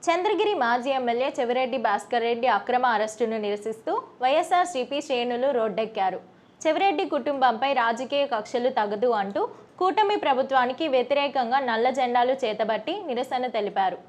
చంద్రగిరి మాజీ ఎమ్మెల్యే చెవిరెడ్డి భాస్కర్ రెడ్డి అక్రమ అరెస్టును నిరసిస్తూ వైఎస్ఆర్సీపీ శ్రేణులు రోడ్డెక్కారు. చెవిరెడ్డి కుటుంబంపై రాజకీయ కక్షలు తగదు అంటూ కూటమి ప్రభుత్వానికి వ్యతిరేకంగా నల్ల జెండాలు చేతబట్టి నిరసన తెలిపారు.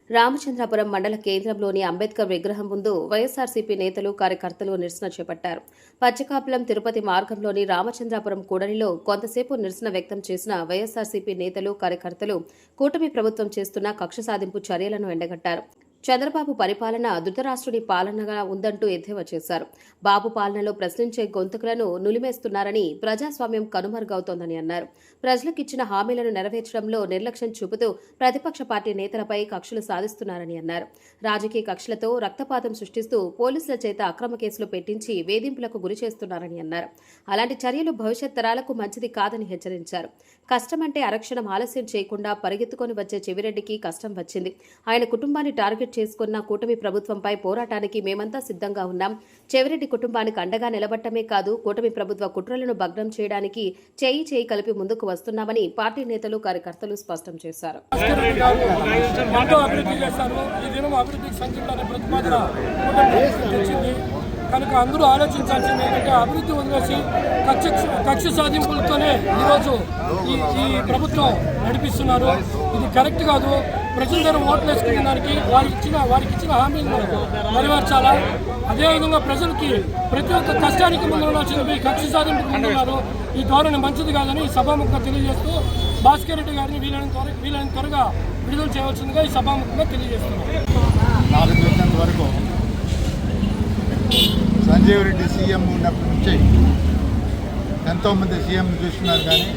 రామచంద్రాపురం మండల కేంద్రంలోని అంబేద్కర్ విగ్రహం ముందు వైఎస్ఆర్సీపీ నేతలు కార్యకర్తలు నిరసన చేపట్టారు. పచ్చకాపులం తిరుపతి మార్గంలోని రామచంద్రాపురం కూడలిలో కొంతసేపు నిరసన వ్యక్తం చేసిన వైఎస్ఆర్సీపీ నేతలు కార్యకర్తలు కూటమి ప్రభుత్వం చేస్తున్న కక్ష సాధింపు చర్యలను ఎండగట్టారు. చంద్రబాబు పరిపాలన ధృతరాష్ట్రుడి పాలనగా ఉందంటూ ఎద్దేవా చేశారు. బాబు పాలనలో ప్రశ్నించే గొంతుకులను నులిమేస్తున్నారని, ప్రజాస్వామ్యం కనుమరుగవుతోందని అన్నారు. ప్రజలకిచ్చిన హామీలను నెరవేర్చడంలో నిర్లక్ష్యం చూపుతూ ప్రతిపక్ష పార్టీ నేతలపై కక్షలు సాధిస్తున్నారని అన్నారు. రాజకీయ కక్షలతో రక్తపాతం సృష్టిస్తూ పోలీసుల చేత అక్రమ కేసులు పెట్టించి వేధింపులకు గురి చేస్తున్నారని అన్నారు. అలాంటి చర్యలు భవిష్యత్ తరాలకు మంచిది కాదని హెచ్చరించారు. కష్టమంటే అరక్షణం ఆలస్యం చేయకుండా పరిగెత్తుకొని వచ్చే చెవిరెడ్డికి కష్టం వచ్చింది. ఆయన కుటుంబాన్ని టార్గెట్ చేసుకున్న కూటమి ప్రభుత్వంపై పోరాటానికి మేమంతా సిద్ధంగా ఉన్నాం. చెవిరెడ్డి కుటుంబానికి అండగా నిలబట్టమే కాదు, కూటమి ప్రభుత్వ కుట్రలను భగ్నం చేయడానికి చేయి కలిపి ముందుకు వస్తున్నామని పార్టీ నేతలు కార్యకర్తలు స్పష్టం చేశారు. కనుక అందరూ ఆలోచించాల్సింది ఏంటంటే అభివృద్ధి వదిలేసి కక్ష సాధింపులతోనే ఈరోజు ఈ ప్రభుత్వం నడిపిస్తున్నారు. ఇది కరెక్ట్ కాదు. ప్రజల దగ్గర ఓట్లు వేసుకునే దానికి వారికి ఇచ్చిన హామీలను నెరవేర్చాలా. అదేవిధంగా ప్రజలకి ప్రతి ఒక్క కష్టానికి ముందు ఉండాల్సింది కక్ష సాధింపుకు ముందున్నారు. ఈ ధోరణి మంచిది కాదని సభాముఖంగా తెలియజేస్తూ భాస్కర్ రెడ్డి గారిని వీలైన త్వరగా విడుదల చేయవలసిందిగా ఈ సభాముఖంగా తెలియజేస్తున్నారు. 4 రోజుల వరకు సంజీవ్ రెడ్డి సీఎం ఉన్నప్పటి నుంచి ఎంతోమంది సీఎం చూస్తున్నారు, కానీ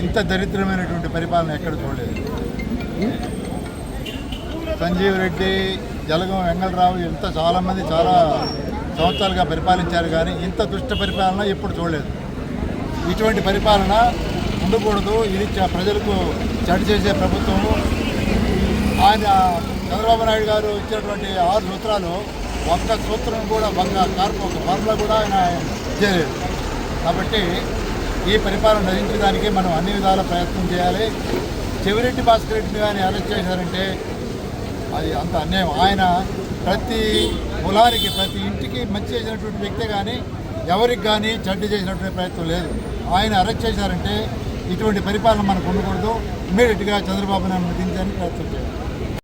ఇంత దరిద్రమైనటువంటి పరిపాలన ఎక్కడ చూడలేదు. సంజీవ్ రెడ్డి, జలగం వెంగళరావు చాలామంది చాలా సంవత్సరాలుగా పరిపాలించారు, కానీ ఇంత దుష్ట పరిపాలన ఎప్పుడు చూడలేదు. ఇటువంటి పరిపాలన ఉండకూడదు. ఇది ప్రజలకు చెడు చేసే ప్రభుత్వము. ఆయన చంద్రబాబు నాయుడు గారు ఇచ్చినటువంటి 6 సూత్రాలు ఒక్క సూత్రం కూడా ఒక ఫార్ములా కూడా ఆయన చేయలేదు. కాబట్టి ఈ పరిపాలన నశించడానికి మనం అన్ని విధాల ప్రయత్నం చేయాలి. చెవిరెడ్డి భాస్కర్ రెడ్డిని కానీ అరెస్ట్ చేశారంటే అది అంత అన్యాయం. ఆయన ప్రతి కులానికి, ప్రతి ఇంటికి మంచి చేసినటువంటి వ్యక్తే కానీ ఎవరికి కానీ చెడ్డ చేసినటువంటి ప్రయత్నం లేదు. ఆయన అరెస్ట్ చేశారంటే ఇటువంటి పరిపాలన మనకు ఉండకూడదు. ఇమ్మీడియట్గా చంద్రబాబు నాయుడు దించడానికి ప్రయత్నం చేయాలి.